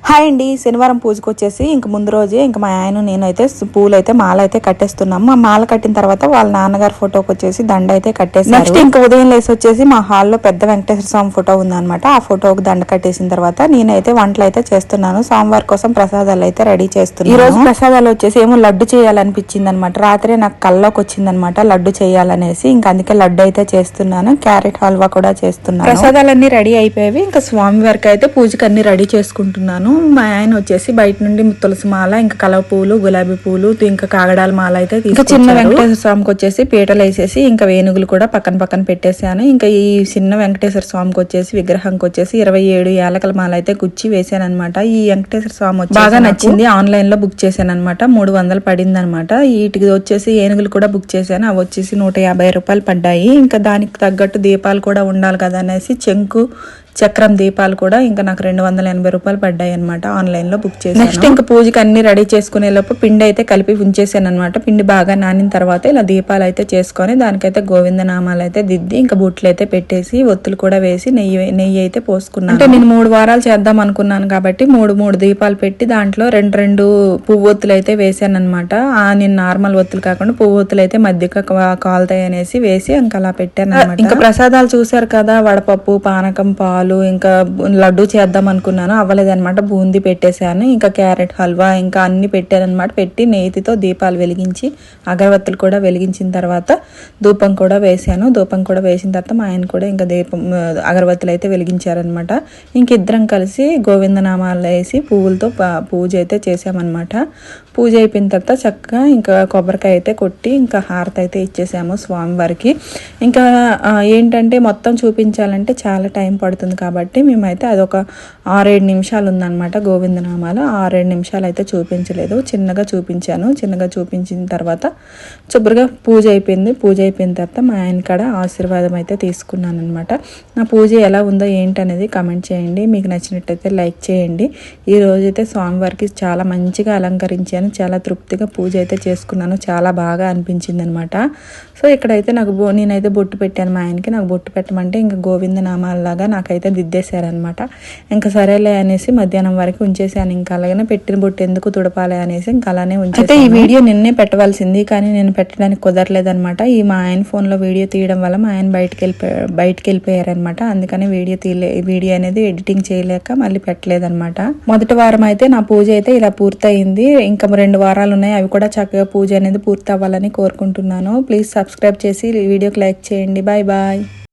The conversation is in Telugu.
హాయ్ అండి. శనివారం పూజకు వచ్చేసి ఇంక ముందు రోజే ఇంక మా ఆయన నేనైతే పూలైతే మాల అయితే కట్టేస్తున్నాము. మా మాల కట్టిన తర్వాత వాళ్ళ నాన్నగారి ఫోటోకి వచ్చేసి దండ అయితే కట్టేసి నెక్స్ట్ ఇంక ఉదయం లేసి వచ్చేసి మా హాల్లో పెద్ద వెంకటేశ్వర స్వామి ఫోటో ఉందన్నమాట. ఆ ఫోటోకి దండ కట్టేసిన తర్వాత నేనైతే వంటలు అయితే చేస్తున్నాను. సోమవారం కోసం ప్రసాదాలు అయితే రెడీ చేస్తున్నాను. ఈ రోజు ప్రసాదాలు వచ్చేసి ఏమో లడ్డు చేయాలనిపించింది అనమాట. రాత్రి నాకు కల్లోకి వచ్చింది అనమాట లడ్డు చేయాలనేసి. ఇంకా అందుకే లడ్డు అయితే చేస్తున్నాను. క్యారెట్ హల్వా కూడా చేస్తున్నాను. ప్రసాదాలన్నీ రెడీ అయిపోయేవి. ఇంకా స్వామి వారికి అయితే పూజకి అన్ని రెడీ చేసుకుంటున్నాను. మా ఆయన వచ్చేసి బయట నుండి తులసి మాల, ఇంకా కలవ పూలు, గులాబీ పూలు, ఇంకా కాగడాల మాల అయితే తీసుకొచ్చారు. చిన్న వెంకటేశ్వర స్వామికి వచ్చేసి పీటలు వేసేసి ఇంకా వేణుగులు కూడా పక్కన పెట్టేశాను. ఇంకా ఈ చిన్న వెంకటేశ్వర స్వామికి వచ్చేసి విగ్రహంకి వచ్చేసి 27 యాలకల మాల అయితే గుచ్చి వేసాను అనమాట. ఈ వెంకటేశ్వర స్వామి వచ్చి బాగా నచ్చింది. ఆన్లైన్ లో బుక్ చేశాను అనమాట. 300 పడింది అనమాట. వీటికి వచ్చేసి ఏనుగులు కూడా బుక్ చేశాను. అవి వచ్చేసి 150 రూపాయలు పడ్డాయి. ఇంకా దానికి తగ్గట్టు దీపాలు కూడా ఉండాలి కదా అనేసి చెంకు చక్రం దీపాలు కూడా ఇంకా నాకు 280 రూపాయలు పడ్డాయి అనమాట. ఆన్లైన్ లో బుక్ చేశాను. నెక్స్ట్ ఇంకా పూజకి అన్ని రెడీ చేసుకునే లోపు పిండి అయితే కలిపి ఉంచేసాను అనమాట. పిండి బాగా నానిన తర్వాత ఇలా దీపాలు అయితే చేసుకొని దానికైతే గోవింద నామాలు అయితే దిద్ది ఇంకా బుట్లు అయితే పెట్టేసి ఒత్తులు కూడా వేసి నెయ్యి అయితే పోసుకున్నాను. అంటే నేను 3 వారాలు చేద్దాం అనుకున్నాను కాబట్టి 3 దీపాలు పెట్టి దాంట్లో 2 పువ్వొత్తులు అయితే వేసాను అనమాట. నేను నార్మల్ ఒత్తులు కాకుండా పువ్వొత్తులు అయితే మధ్యగా కాలుతాయి అనేసి వేసి ఇంకా అలా పెట్టాను అనమాట. ఇంకా ప్రసాదాలు చూసారు కదా, వడపప్పు, పానకం, పాలు, ఇంకా లడ్డు చేద్దాం అనుకున్నాను, అవ్వలేదన్నమాట. బూందీ పెట్టేశాను. ఇంకా క్యారెట్ హల్వా ఇంకా అన్ని పెట్టాను అనమాట. పెట్టి నెయ్యితో దీపాలు వెలిగించి అగరవత్తులు కూడా వెలిగించిన తర్వాత ధూపం కూడా వేసాను. ధూపం కూడా వేసిన తర్వాత మా ఆయన కూడా ఇంకా దీపం అగరవత్తులు అయితే వెలిగించారనమాట. ఇంక ఇద్దరం కలిసి గోవిందనామాలు వేసి పువ్వులతో పూజ అయితే చేసామన్నమాట. పూజ అయిపోయిన తర్వాత చక్కగా ఇంకా కొబ్బరికాయ అయితే కొట్టి ఇంకా హారతి అయితే ఇచ్చేసాము స్వామివారికి. ఇంకా ఏంటంటే మొత్తం చూపించాలంటే చాలా టైం పడుతుంది కాబట్టి మేమైతే అదొక 6-7 నిమిషాలు ఉందన్నమాట. గోవిందనామాలు 6-7 నిమిషాలు అయితే చూపించలేదు, చిన్నగా చూపించాను. చిన్నగా చూపించిన తర్వాత శుభ్రంగా పూజ అయిపోయింది. పూజ అయిపోయిన తర్వాత మా ఆయన కాడ ఆశీర్వాదం అయితే తీసుకున్నాను అనమాట. నా పూజ ఎలా ఉందో ఏంటనేది కామెంట్ చేయండి. మీకు నచ్చినట్టయితే లైక్ చేయండి. ఈ రోజైతే స్వామివారికి చాలా మంచిగా అలంకరించాను. చాలా తృప్తిగా పూజ అయితే చేసుకున్నాను. చాలా బాగా అనిపించింది అనమాట. సో ఇక్కడైతే నేనైతే బొట్టు పెట్టాను మా ఆయనకి. నాకు బొట్టు పెట్టమంటే ఇంకా గోవింద నామాలలాగా నాకైతే దిద్దేశారనమాట. ఇంకా సరేలే అనేసి మధ్యాహ్నం వరకు ఉంచేసాను. ఇంకా అలాగనే పెట్టిన బొట్టు ఎందుకు తుడపాలి అనేసి ఇంకా అలానే ఉంచేసి ఈ వీడియో నిన్నే పెట్టవలసింది కానీ నేను పెట్టడానికి కుదరలేదనమాట. మా ఆయన ఫోన్లో వీడియో తీయడం వల్ల మా ఆయన బయటకు వెళ్ళిపోయారనమాట. అందుకని వీడియో అనేది ఎడిటింగ్ చేయలేక మళ్ళీ పెట్టలేదనమాట. మొదటి వారం అయితే నా పూజ అయితే ఇలా పూర్తయింది. ఇంకా 2 వారాలు ఉన్నాయి. అవి కూడా చక్కగా పూజ అనేది పూర్తి అవ్వాలని కోరుకుంటున్నాను. ప్లీజ్ సబ్స్క్రైబ్ చేసి వీడియోకి లైక్ చేయండి. Bye bye.